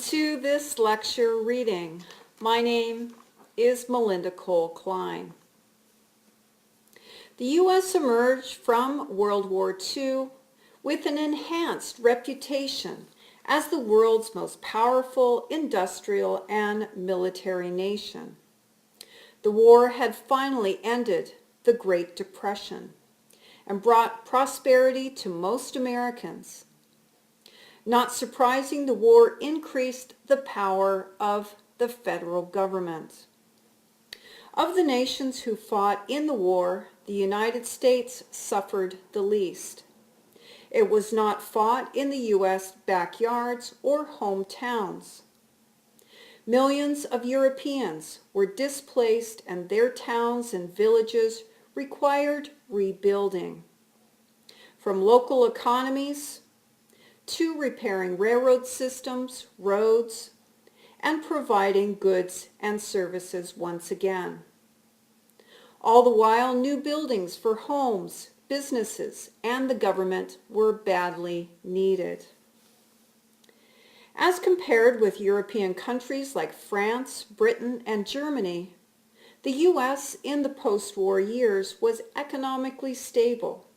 to this lecture reading. My name is Melinda Cole Klein. The U.S. emerged from World War II with an enhanced reputation as the world's most powerful industrial and military nation. The war had finally ended the Great Depression and brought prosperity to most Americans. Not surprising, the war increased the power of the federal government. Of the nations who fought in the war, the United States suffered the least. It was not fought in the U.S. backyards or hometowns. Millions of Europeans were displaced and their towns and villages required rebuilding. From local economies to repairing railroad systems, roads, and providing goods and services once again. All the while, new buildings for homes, businesses, and the government were badly needed. As compared with European countries like France, Britain, and Germany, the U.S. in the post-war years was economically stable.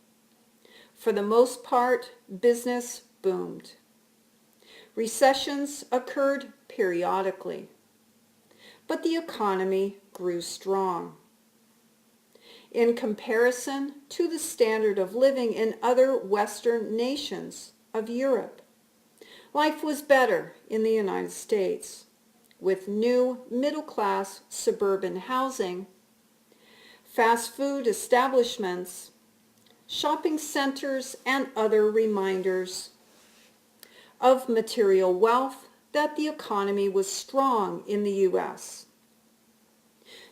For the most part, business boomed. Recessions occurred periodically, but the economy grew strong. In comparison to the standard of living in other Western nations of Europe, life was better in the United States, with new middle-class suburban housing, fast food establishments, shopping centers, and other reminders of material wealth that the economy was strong in the U.S.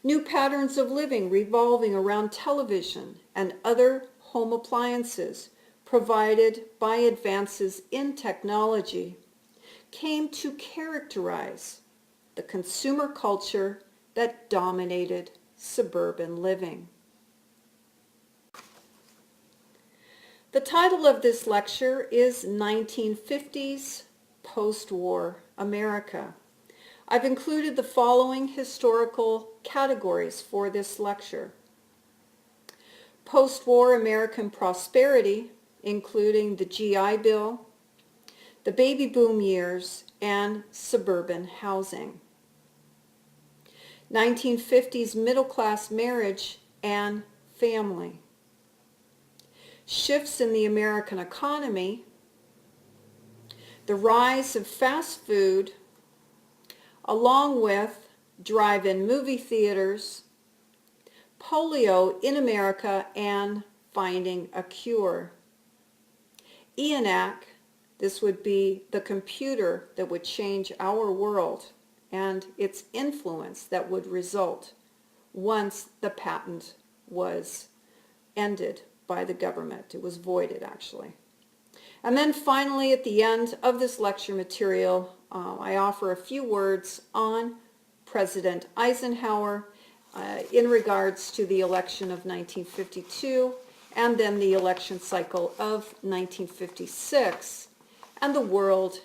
New patterns of living revolving around television and other home appliances provided by advances in technology came to characterize the consumer culture that dominated suburban living. The title of this lecture is 1950s Post-War America. I've included the following historical categories for this lecture. Post-war American prosperity, including the GI Bill, the baby boom years, and suburban housing. 1950s middle-class marriage and family. Shifts in the American economy, the rise of fast food, along with drive-in movie theaters, polio in America, and finding a cure. ENAC, this would be the computer that would change our world and its influence that would result once the patent was ended by the government. It was voided, actually. And then finally, at the end of this lecture material, I offer a few words on President Eisenhower in regards to the election of 1952 and then the election cycle of 1956 and the world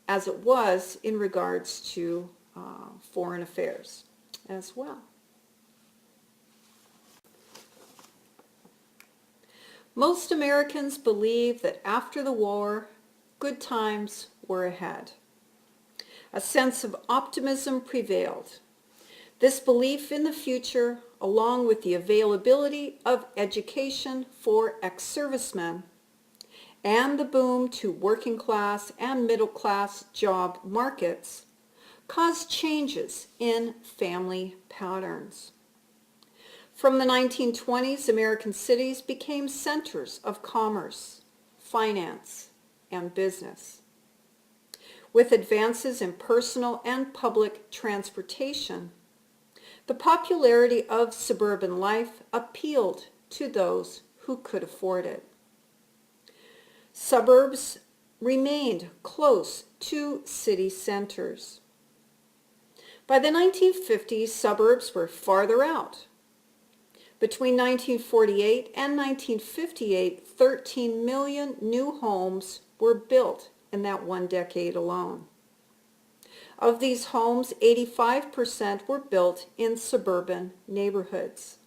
as it was in regards to foreign affairs as well. Most Americans believe that after the war, good times were ahead. A sense of optimism prevailed. This belief in the future, along with the availability of education for ex-servicemen and the boom to working class and middle class job markets, caused changes in family patterns. From the 1920s, American cities became centers of commerce, finance, and business. With advances in personal and public transportation, the popularity of suburban life appealed to those who could afford it. Suburbs remained close to city centers. By the 1950s, suburbs were farther out. Between 1948 and 1958, 13 million new homes were built in that one decade alone. Of these homes, 85% were built in suburban neighborhoods.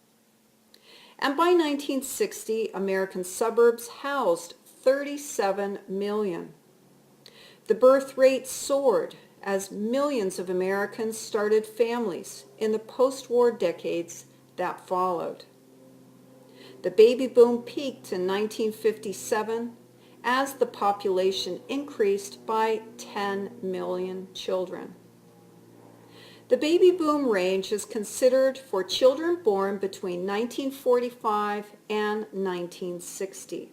And by 1960, American suburbs housed 37 million. The birth rate soared as millions of Americans started families in the post-war decades that followed. The baby boom peaked in 1957 as the population increased by 10 million children. The baby boom range is considered for children born between 1945 and 1960.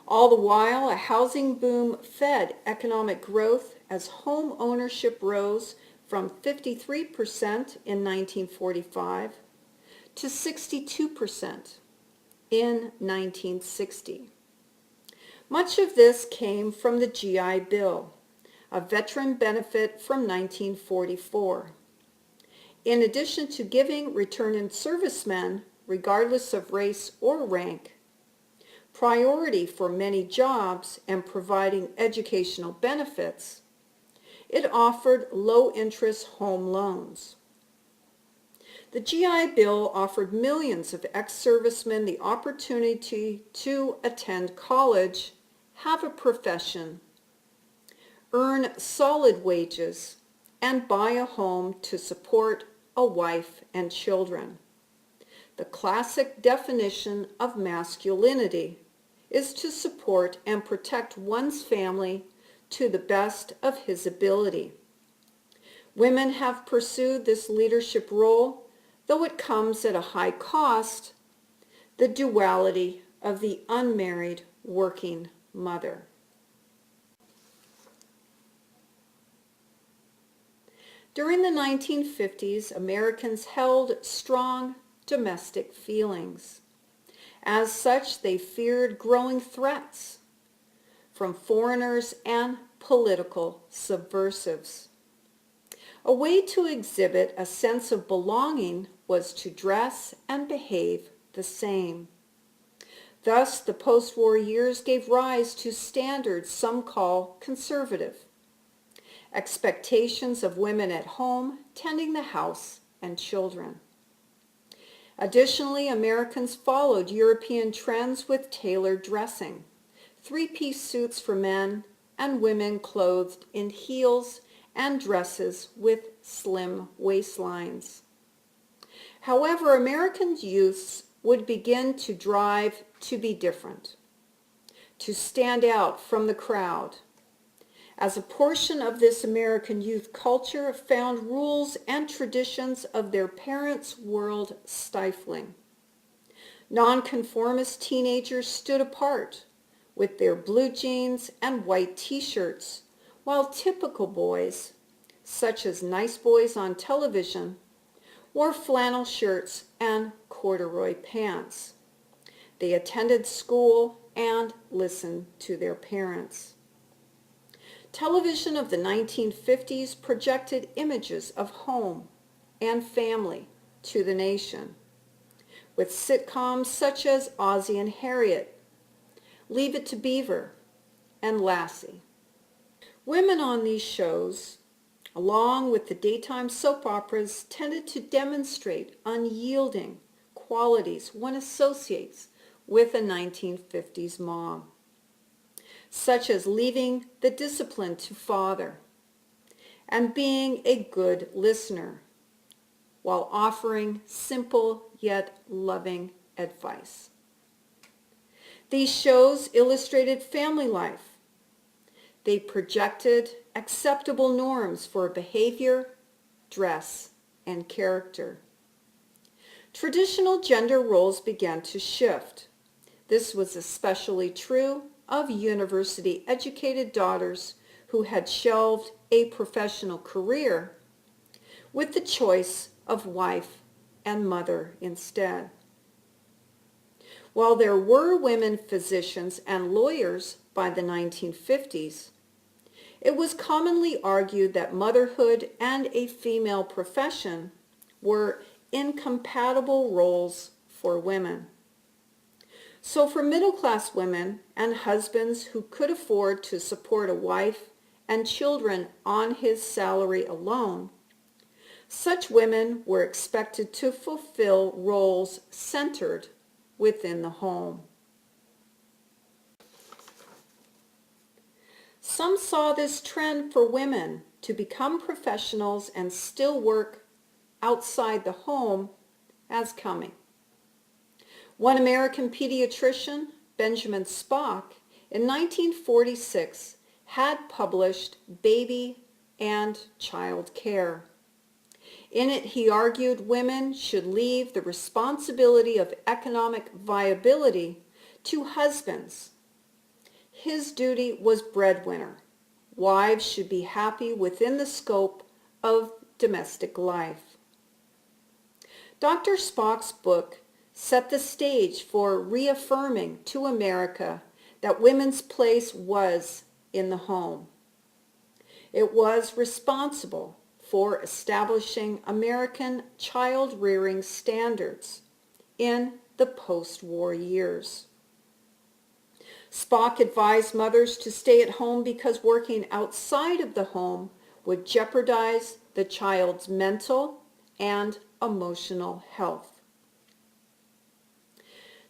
All the while, a housing boom fed economic growth as home ownership rose from 53% in 1945 to 62% in 1960. Much of this came from the GI Bill, a veteran benefit from 1944. In addition to giving returning servicemen, regardless of race or rank, priority for many jobs and providing educational benefits, it offered low-interest home loans. The GI Bill offered millions of ex-servicemen the opportunity to attend college, have a profession, earn solid wages, and buy a home to support a wife and children. The classic definition of masculinity is to support and protect one's family to the best of his ability. Women have pursued this leadership role, though it comes at a high cost, the duality of the unmarried working mother. During the 1950s, Americans held strong domestic feelings. As such, they feared growing threats from foreigners and political subversives. A way to exhibit a sense of belonging was to dress and behave the same. Thus, the post-war years gave rise to standards some call conservative. Expectations of women at home, tending the house and children. Additionally, Americans followed European trends with tailored dressing, three-piece suits for men, and women clothed in heels and dresses with slim waistlines. However, American youths would begin to drive to be different, to stand out from the crowd, as a portion of this American youth culture found rules and traditions of their parents' world stifling. Nonconformist teenagers stood apart with their blue jeans and white t-shirts, while typical boys, such as nice boys on television, wore flannel shirts and corduroy pants. They attended school and listened to their parents. Television of the 1950s projected images of home and family to the nation, with sitcoms such as Ozzie and Harriet, Leave It to Beaver, and Lassie. Women on these shows, along with the daytime soap operas, tended to demonstrate unyielding qualities one associates with a 1950s mom, such as leaving the discipline to father and being a good listener while offering simple yet loving advice. These shows illustrated family life. They projected acceptable norms for behavior, dress, and character. Traditional gender roles began to shift. This was especially true of university-educated daughters who had shelved a professional career with the choice of wife and mother instead. While there were women physicians and lawyers by the 1950s, it was commonly argued that motherhood and a female profession were incompatible roles for women. So for middle-class women and husbands who could afford to support a wife and children on his salary alone, such women were expected to fulfill roles centered within the home. Some saw this trend for women to become professionals and still work outside the home as coming. One American pediatrician, Benjamin Spock, in 1946 had published Baby and Child Care. In it, he argued women should leave the responsibility of economic viability to husbands. His duty was breadwinner. Wives should be happy within the scope of domestic life. Dr. Spock's book set the stage for reaffirming to America that women's place was in the home. It was responsible for establishing American child-rearing standards in the post-war years. Spock advised mothers to stay at home because working outside of the home would jeopardize the child's mental and emotional health.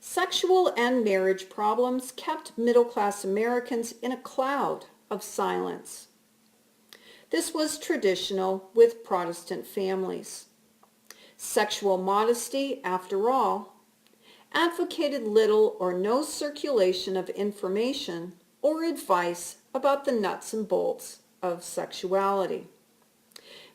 Sexual and marriage problems kept middle-class Americans in a cloud of silence. This was traditional with Protestant families. Sexual modesty, after all, advocated little or no circulation of information or advice about the nuts and bolts of sexuality.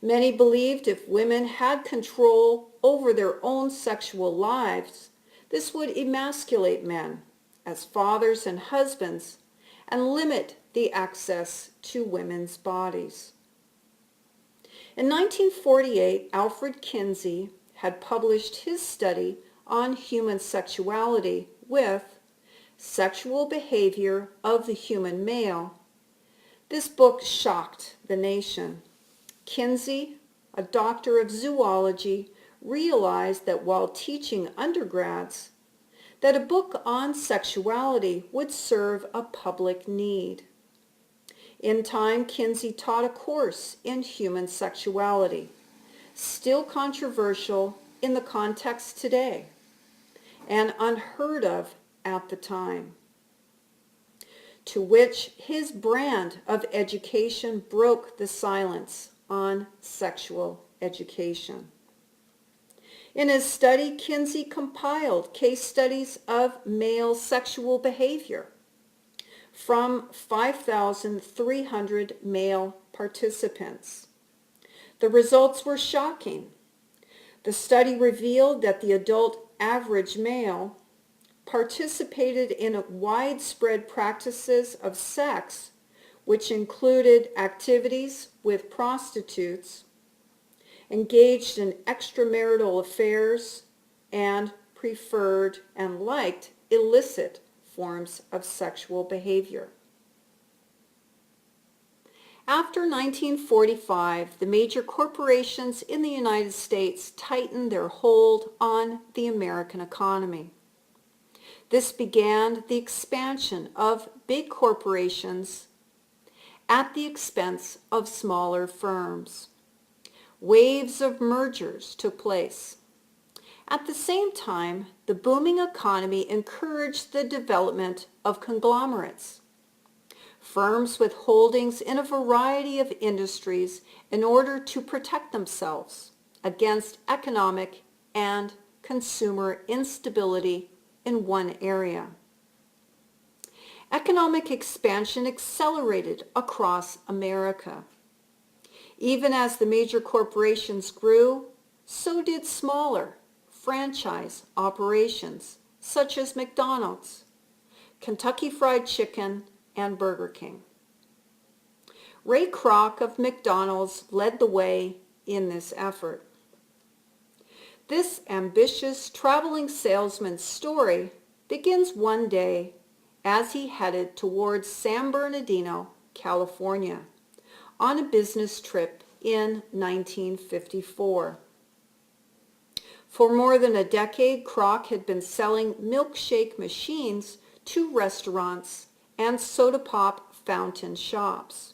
Many believed if women had control over their own sexual lives, this would emasculate men as fathers and husbands and limit the access to women's bodies. In 1948, Alfred Kinsey had published his study on human sexuality with Sexual Behavior of the Human Male. This book shocked the nation. Kinsey, a doctor of zoology, realized that while teaching undergrads, that a book on sexuality would serve a public need. In time, Kinsey taught a course in human sexuality, still controversial in the context today, and unheard of at the time, to which his brand of education broke the silence on sexual education. In his study, Kinsey compiled case studies of male sexual behavior from 5,300 male participants. The results were shocking. The study revealed that the adult average male participated in widespread practices of sex, which included activities with prostitutes, engaged in extramarital affairs, and preferred and liked illicit forms of sexual behavior. After 1945, the major corporations in the United States tightened their hold on the American economy. This began the expansion of big corporations at the expense of smaller firms. Waves of mergers took place. At the same time, the booming economy encouraged the development of conglomerates, firms with holdings in a variety of industries in order to protect themselves against economic and consumer instability in one area. Economic expansion accelerated across America. Even as the major corporations grew, so did smaller franchise operations such as McDonald's, Kentucky Fried Chicken, and Burger King. Ray Kroc of McDonald's led the way in this effort. This ambitious traveling salesman's story begins one day as he headed towards San Bernardino, California, on a business trip in 1954. For more than a decade, Kroc had been selling milkshake machines to restaurants and soda pop fountain shops.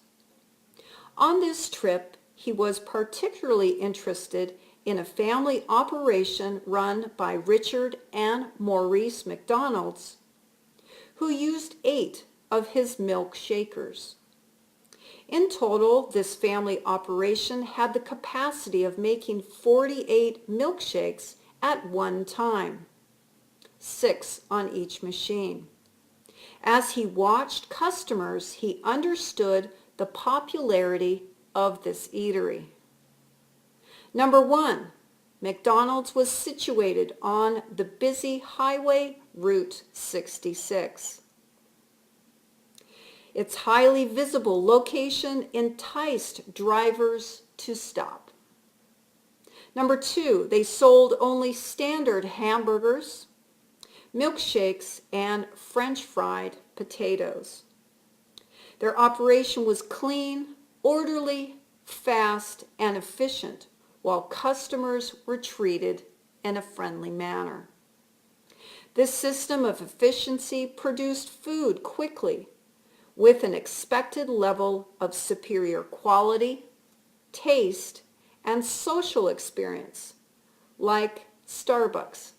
On this trip, he was particularly interested in a family operation run by Richard and Maurice McDonald's, who used 8 of his milk shakers. In total, this family operation had the capacity of making 48 milkshakes at one time, 6 on each machine. As he watched customers, he understood the popularity of this eatery. Number 1, McDonald's was situated on the busy highway Route 66. Its highly visible location enticed drivers to stop. Number 2, they sold only standard hamburgers, milkshakes, and French fried potatoes. Their operation was clean, orderly, fast, and efficient, while customers were treated in a friendly manner. This system of efficiency produced food quickly, with an expected level of superior quality, taste, and social experience, like Starbucks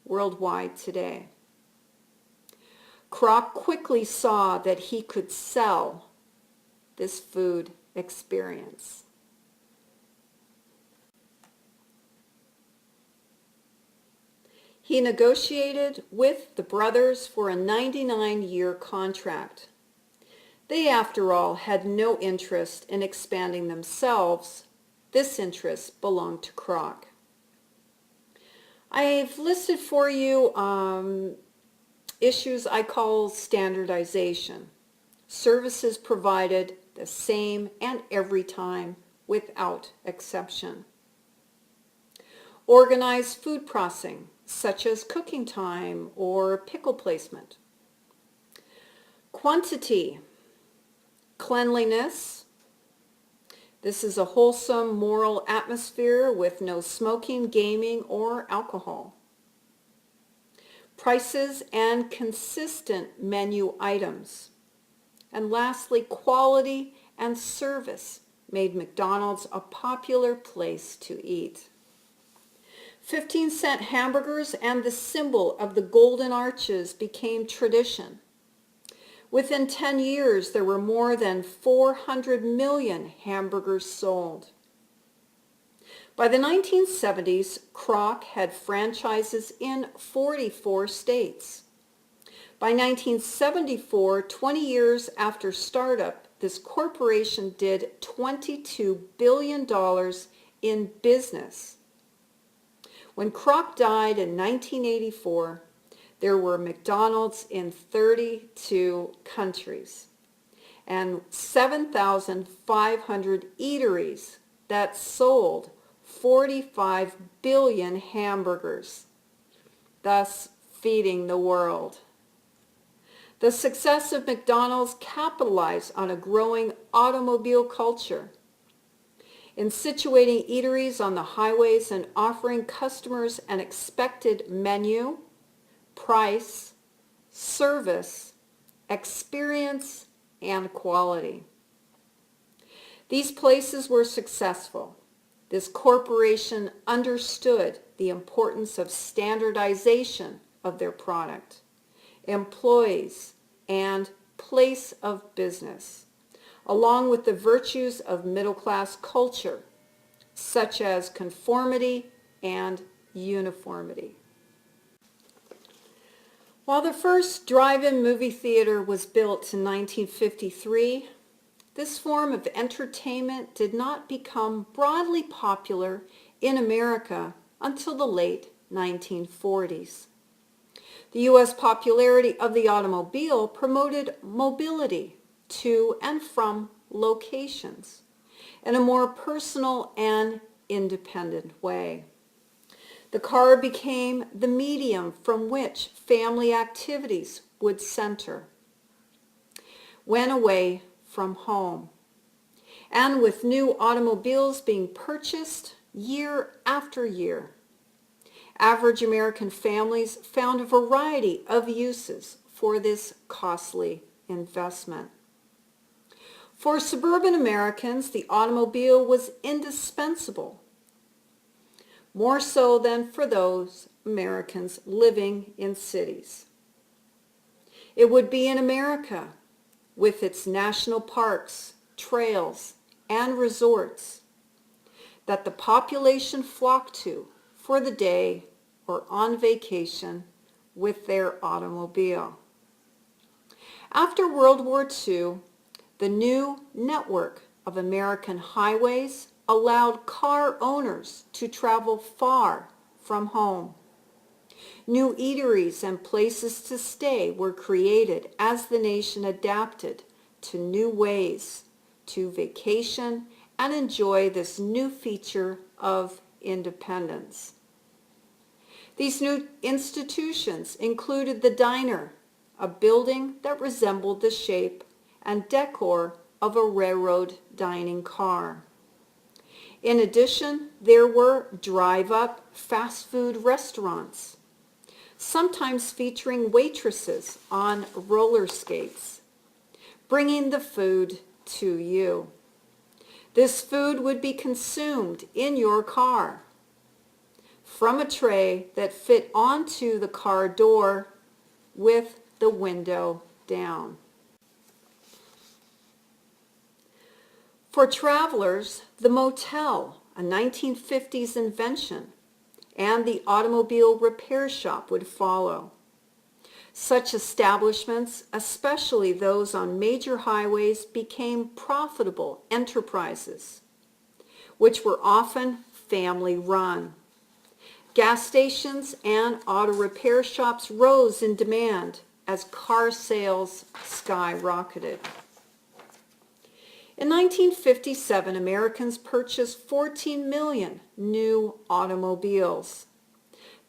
worldwide today. Kroc quickly saw that he could sell this food experience. He negotiated with the brothers for a 99-year contract. They, after all, had no interest in expanding themselves. This interest belonged to Kroc. I've listed for you issues I call standardization. Services provided the same and every time without exception. Organized food processing, such as cooking time or pickle placement. Quantity, cleanliness. This is a wholesome moral atmosphere with no smoking, gaming, or alcohol. Prices and consistent menu items. And lastly, quality and service made McDonald's a popular place to eat. 15-cent hamburgers and the symbol of the Golden Arches became tradition. Within 10 years, there were more than 400 million hamburgers sold. By the 1970s, Kroc had franchises in 44 states. By 1974, 20 years after startup, this corporation did $22 billion in business. When Kroc died in 1984, there were McDonald's in 32 countries and 7,500 eateries that sold 45 billion hamburgers, thus feeding the world. The success of McDonald's capitalized on a growing automobile culture. In situating eateries on the highways and offering customers an expected menu, price, service, experience, and quality. These places were successful. This corporation understood the importance of standardization of their product, employees, and place of business, along with the virtues of middle-class culture, such as conformity and uniformity. While the first drive-in movie theater was built in 1953, this form of entertainment did not become broadly popular in America until the late 1940s. The U.S. popularity of the automobile promoted mobility to and from locations in a more personal and independent way. The car became the medium from which family activities would center when away from home. And with new automobiles being purchased year after year, average American families found a variety of uses for this costly investment. For suburban Americans, the automobile was indispensable, more so than for those Americans living in cities. It would be in America, with its national parks, trails, and resorts, that the population flocked to for the day or on vacation with their automobile. After World War II, the new network of American highways allowed car owners to travel far from home. New eateries and places to stay were created as the nation adapted to new ways to vacation and enjoy this new feature of independence. These new institutions included the diner, a building that resembled the shape and decor of a railroad dining car. In addition, there were drive-up fast food restaurants, sometimes featuring waitresses on roller skates, bringing the food to you. This food would be consumed in your car from a tray that fit onto the car door with the window down. For travelers, the motel, a 1950s invention, and the automobile repair shop would follow. Such establishments, especially those on major highways, became profitable enterprises, which were often family-run. Gas stations and auto repair shops rose in demand as car sales skyrocketed. In 1957, Americans purchased 14 million new automobiles.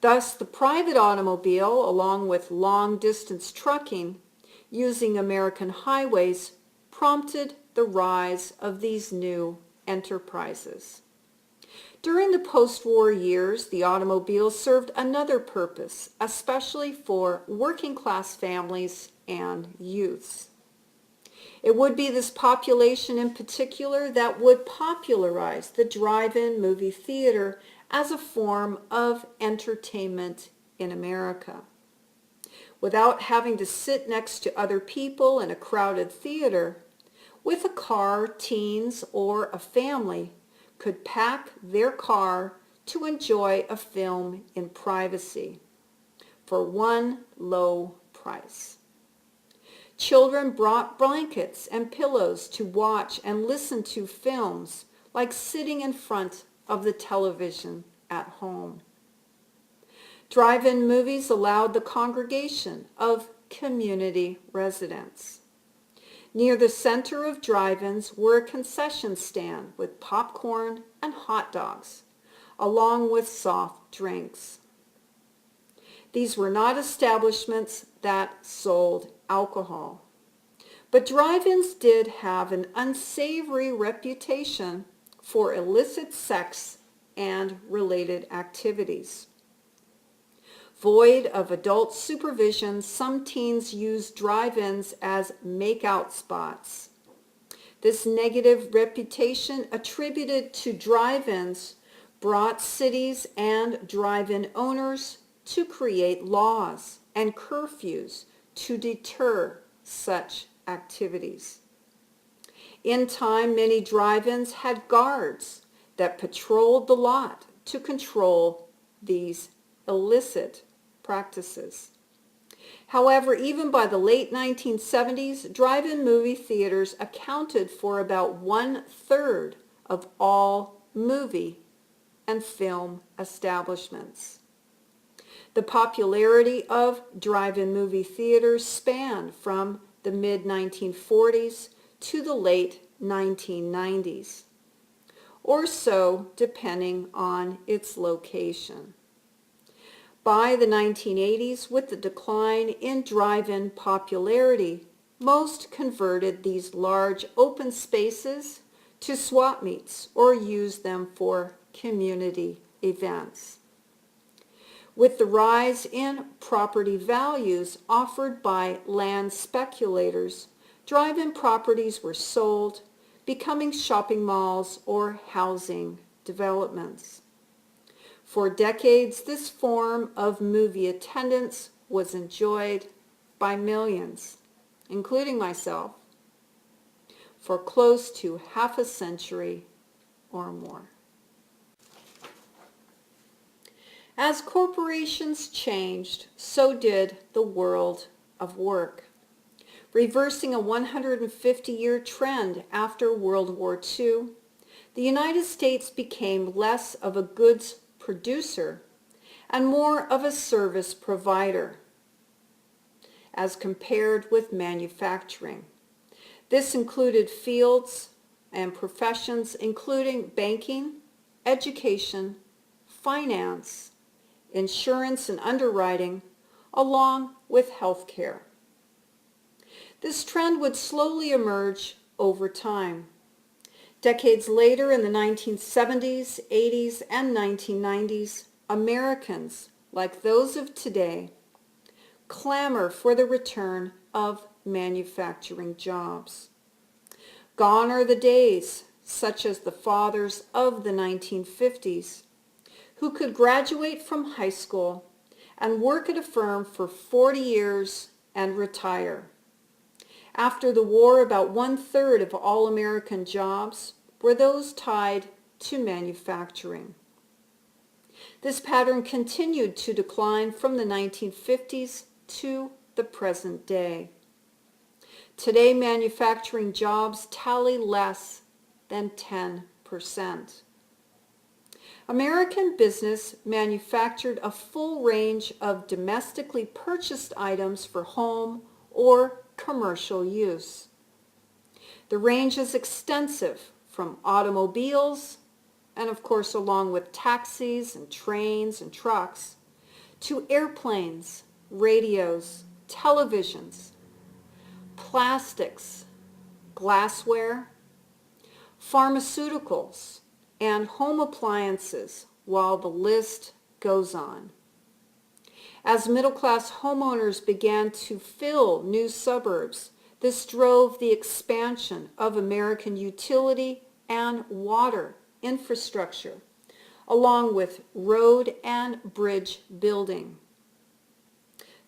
Thus, the private automobile, along with long-distance trucking using American highways, prompted the rise of these new enterprises. During the post-war years, the automobile served another purpose, especially for working-class families and youths. It would be this population in particular that would popularize the drive-in movie theater as a form of entertainment in America. Without having to sit next to other people in a crowded theater, with a car, teens or a family could pack their car to enjoy a film in privacy for one low price. Children brought blankets and pillows to watch and listen to films like sitting in front of the television at home. Drive-in movies allowed the congregation of community residents. Near the center of drive-ins were a concession stand with popcorn and hot dogs, along with soft drinks. These were not establishments that sold alcohol, but drive-ins did have an unsavory reputation for illicit sex and related activities. Void of adult supervision, some teens used drive-ins as make-out spots. This negative reputation attributed to drive-ins brought cities and drive-in owners to create laws and curfews to deter such activities. In time, many drive-ins had guards that patrolled the lot to control these illicit practices. However, even by the late 1970s, drive-in movie theaters accounted for about 1/3 of all movie and film establishments. The popularity of drive-in movie theaters spanned from the mid-1940s to the late 1990s, or so depending on its location. By the 1980s, with the decline in drive-in popularity, most converted these large open spaces to swap meets or used them for community events. With the rise in property values offered by land speculators, drive-in properties were sold, becoming shopping malls or housing developments. For decades, this form of movie attendance was enjoyed by millions, including myself, for close to half a century or more. As corporations changed, so did the world of work. Reversing a 150-year trend after World War II, the United States became less of a goods producer and more of a service provider as compared with manufacturing. This included fields and professions including banking, education, finance, insurance and underwriting, along with healthcare. This trend would slowly emerge over time. Decades later, in the 1970s, 80s, and 1990s, Americans, like those of today, clamor for the return of manufacturing jobs. Gone are the days, such as the fathers of the 1950s, who could graduate from high school and work at a firm for 40 years and retire. After the war, about 1/3 of all American jobs were those tied to manufacturing. This pattern continued to decline from the 1950s to the present day. Today, manufacturing jobs tally less than 10%. American business manufactured a full range of domestically purchased items for home or commercial use. The range is extensive, from automobiles, and of course along with taxis and trains and trucks, to airplanes, radios, televisions, plastics, glassware, pharmaceuticals, and home appliances, while the list goes on. As middle-class homeowners began to fill new suburbs, this drove the expansion of American utility and water infrastructure, along with road and bridge building.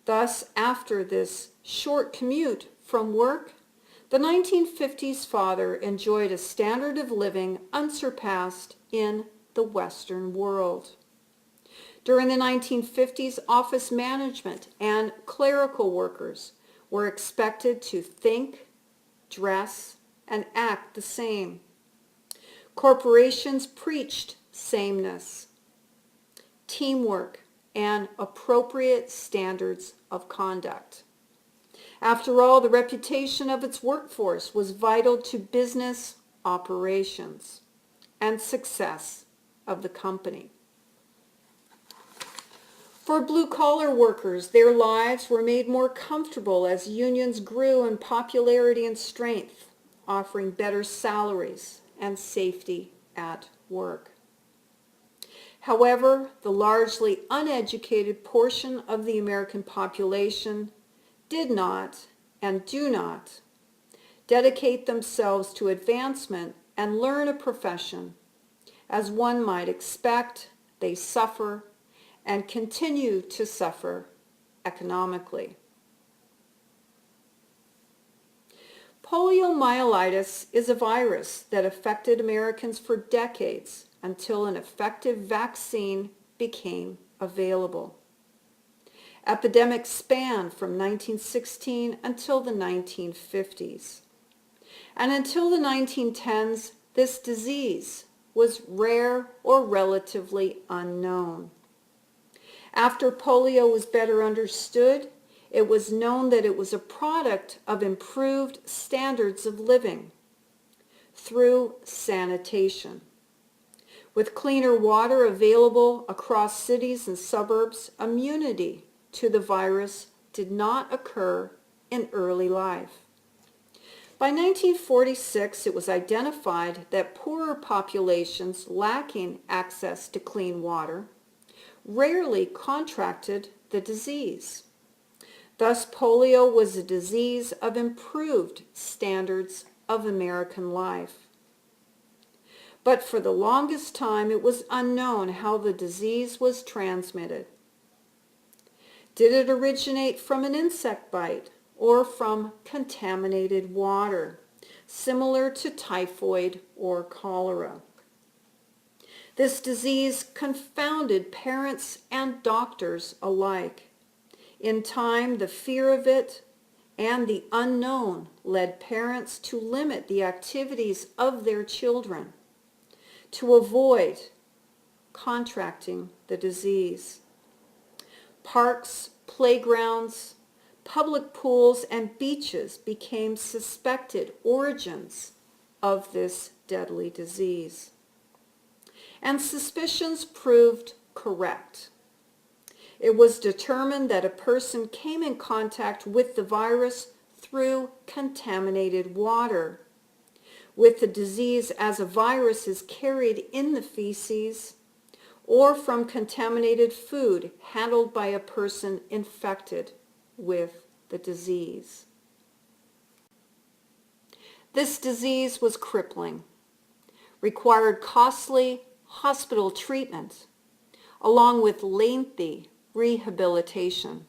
Thus, after this short commute from work, the 1950s father enjoyed a standard of living unsurpassed in the Western world. During the 1950s, office management and clerical workers were expected to think, dress, and act the same. Corporations preached sameness, teamwork, and appropriate standards of conduct. After all, the reputation of its workforce was vital to business operations and success of the company. For blue-collar workers, their lives were made more comfortable as unions grew in popularity and strength, offering better salaries and safety at work. However, the largely uneducated portion of the American population did not and do not dedicate themselves to advancement and learn a profession. As one might expect, they suffer and continue to suffer economically. Poliomyelitis is a virus that affected Americans for decades until an effective vaccine became available. Epidemics spanned from 1916 until the 1950s. And until the 1910s, this disease was rare or relatively unknown. After polio was better understood, it was known that it was a product of improved standards of living through sanitation. With cleaner water available across cities and suburbs, immunity to the virus did not occur in early life. By 1946, it was identified that poorer populations lacking access to clean water rarely contracted the disease. Thus, polio was a disease of improved standards of American life. But for the longest time, it was unknown how the disease was transmitted. Did it originate from an insect bite or from contaminated water, similar to typhoid or cholera? This disease confounded parents and doctors alike. In time, the fear of it and the unknown led parents to limit the activities of their children to avoid contracting the disease. Parks, playgrounds, public pools, and beaches became suspected origins of this deadly disease. And suspicions proved correct. It was determined that a person came in contact with the virus through contaminated water, with the disease as a virus is carried in the feces, or from contaminated food handled by a person infected with the disease. This disease was crippling, required costly hospital treatment, along with lengthy rehabilitation.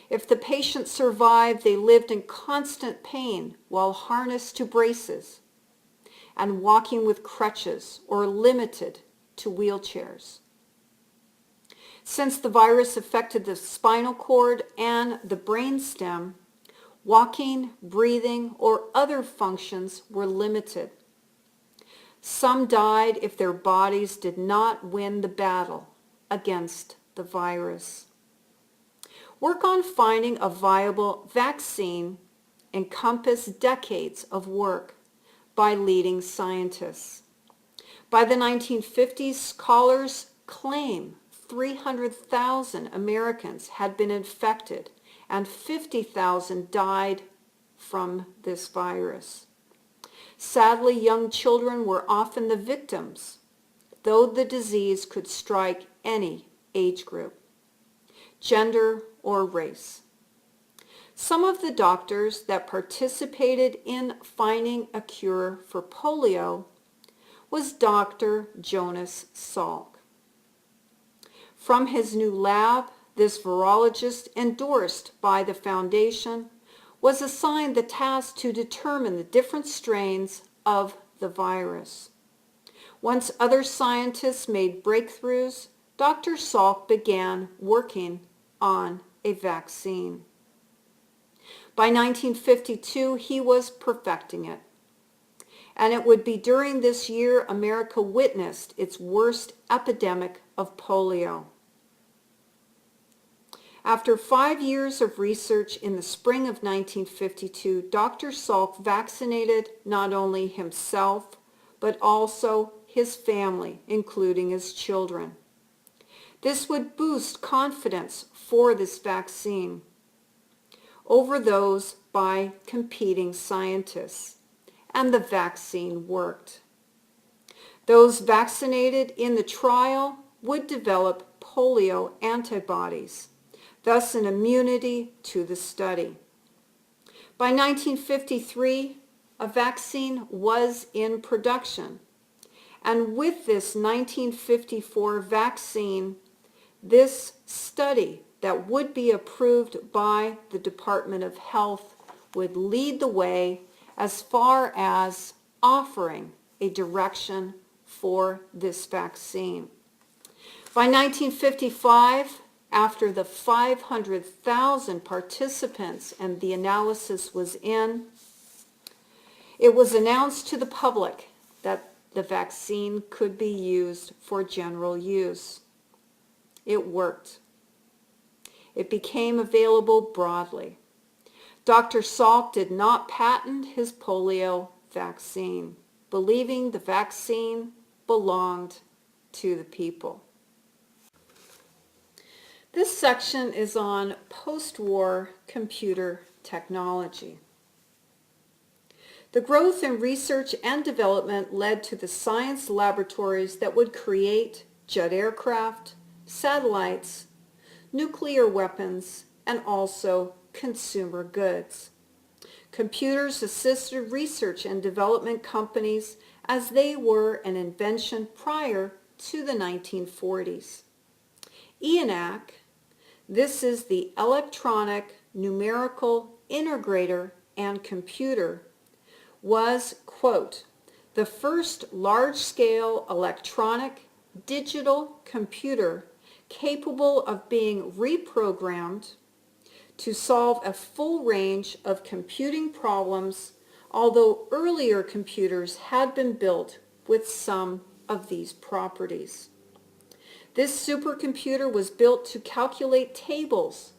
If the patient survived, they lived in constant pain while harnessed to braces and walking with crutches or limited to wheelchairs. Since the virus affected the spinal cord and the brainstem, walking, breathing, or other functions were limited. Some died if their bodies did not win the battle against the virus. Work on finding a viable vaccine encompassed decades of work by leading scientists. By the 1950s, scholars claim 300,000 Americans had been infected and 50,000 died from this virus. Sadly, young children were often the victims, though the disease could strike any age group, gender, or race. Some of the doctors that participated in finding a cure for polio was Dr. Jonas Salk. From his new lab, this virologist, endorsed by the foundation, was assigned the task to determine the different strains of the virus. Once other scientists made breakthroughs, Dr. Salk began working on a vaccine. By 1952, he was perfecting it. And it would be during this year America witnessed its worst epidemic of polio. After 5 years of research in the spring of 1952, Dr. Salk vaccinated not only himself, but also his family, including his children. This would boost confidence for this vaccine over those by competing scientists, and the vaccine worked. Those vaccinated in the trial would develop polio antibodies, thus an immunity to the study. By 1953, a vaccine was in production, and with this 1954 vaccine, this study that would be approved by the Department of Health would lead the way as far as offering a direction for this vaccine. By 1955, after the 500,000 participants and the analysis was in, it was announced to the public that the vaccine could be used for general use. It worked. It became available broadly. Dr. Salk did not patent his polio vaccine, believing the vaccine belonged to the people. This section is on post-war computer technology. The growth in research and development led to the science laboratories that would create jet aircraft, satellites, nuclear weapons, and also consumer goods. Computers assisted research and development companies as they were an invention prior to the 1940s. ENIAC, this is the electronic numerical integrator and computer, was, quote, the first large-scale electronic digital computer capable of being reprogrammed to solve a full range of computing problems, although earlier computers had been built with some of these properties. This supercomputer was built to calculate tables,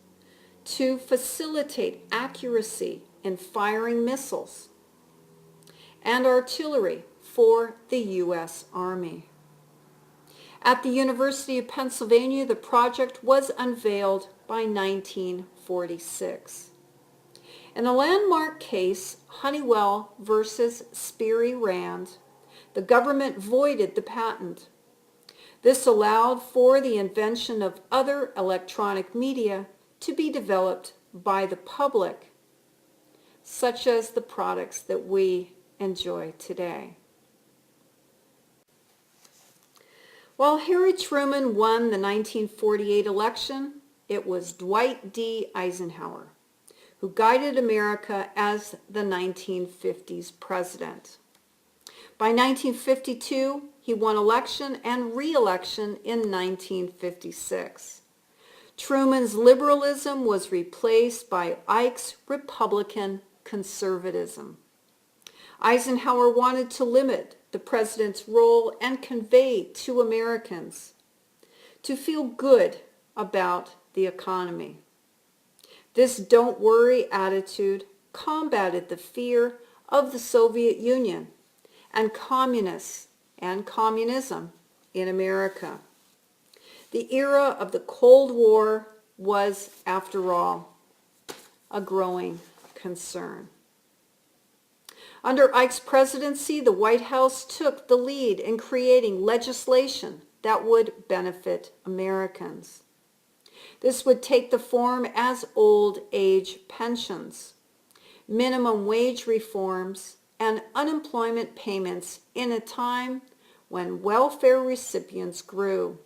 to facilitate accuracy in firing missiles, and artillery for the U.S. Army. At the University of Pennsylvania, the project was unveiled by 1946. In a landmark case, Honeywell versus Sperry Rand, the government voided the patent. This allowed for the invention of other electronic media to be developed by the public, such as the products that we enjoy today. While Harry Truman won the 1948 election, it was Dwight D. Eisenhower who guided America as the 1950s president. By 1952, he won election and re-election in 1956. Truman's liberalism was replaced by Ike's Republican conservatism. Eisenhower wanted to limit the president's role and convey to Americans to feel good about the economy. This don't worry attitude combated the fear of the Soviet Union and communists and communism in America. The era of the Cold War was, after all, a growing concern. Under Ike's presidency, the White House took the lead in creating legislation that would benefit Americans. This would take the form as old age pensions, minimum wage reforms, and unemployment payments in a time when welfare recipients grew.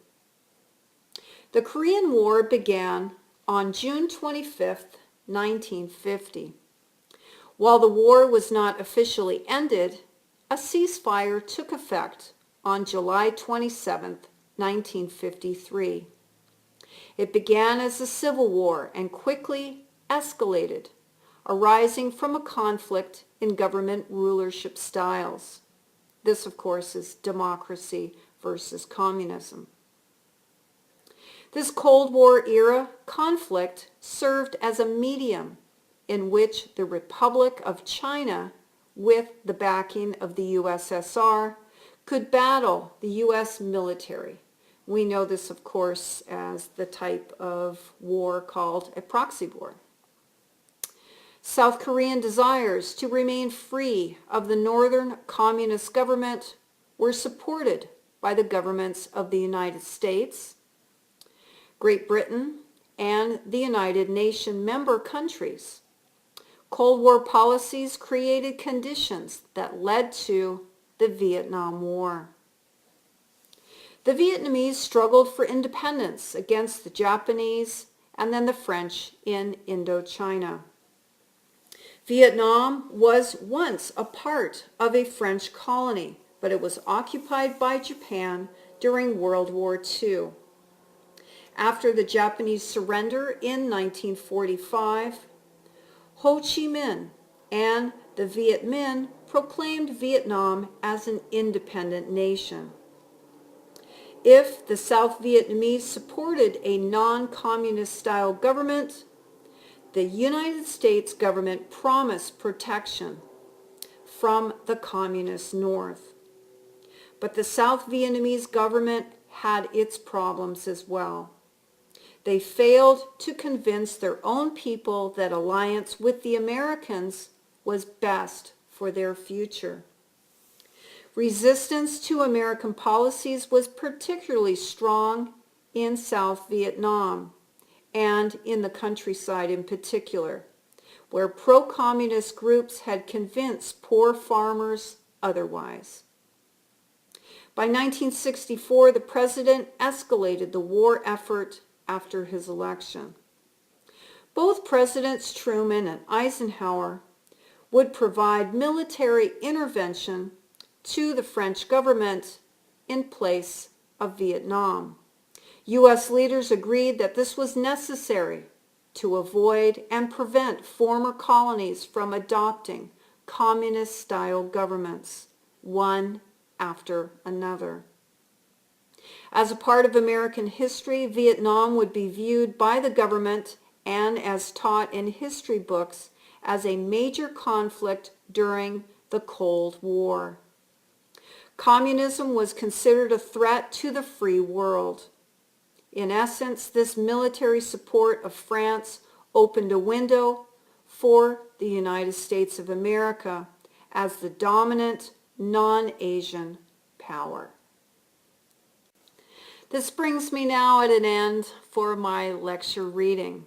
The Korean War began on June 25, 1950. While the war was not officially ended, a ceasefire took effect on July 27, 1953. It began as a civil war and quickly escalated, arising from a conflict in government rulership styles. This, of course, is democracy versus communism. This Cold War era conflict served as a medium in which the Republic of China, with the backing of the USSR, could battle the U.S. military. We know this, of course, as the type of war called a proxy war. South Korean desires to remain free of the Northern Communist government were supported by the governments of the United States, Great Britain, and the United Nations member countries. Cold War policies created conditions that led to the Vietnam War. The Vietnamese struggled for independence against the Japanese and then the French in Indochina. Vietnam was once a part of a French colony, but it was occupied by Japan during World War II. After the Japanese surrender in 1945, Ho Chi Minh and the Viet Minh proclaimed Vietnam as an independent nation. If the South Vietnamese supported a non-communist style government, the United States government promised protection from the communist North. But the South Vietnamese government had its problems as well. They failed to convince their own people that alliance with the Americans was best for their future. Resistance to American policies was particularly strong in South Vietnam, and in the countryside in particular, where pro-communist groups had convinced poor farmers otherwise. By 1964, the president escalated the war effort after his election. Both Presidents Truman and Eisenhower would provide military intervention to the French government in place of Vietnam. U.S. leaders agreed that this was necessary to avoid and prevent former colonies from adopting communist-style governments, one after another. As a part of American history, Vietnam would be viewed by the government and as taught in history books as a major conflict during the Cold War. Communism was considered a threat to the free world. In essence, this military support of France opened a window for the United States of America as the dominant non-Asian power. This brings me now at an end for my lecture reading.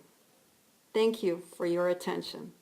Thank you for your attention.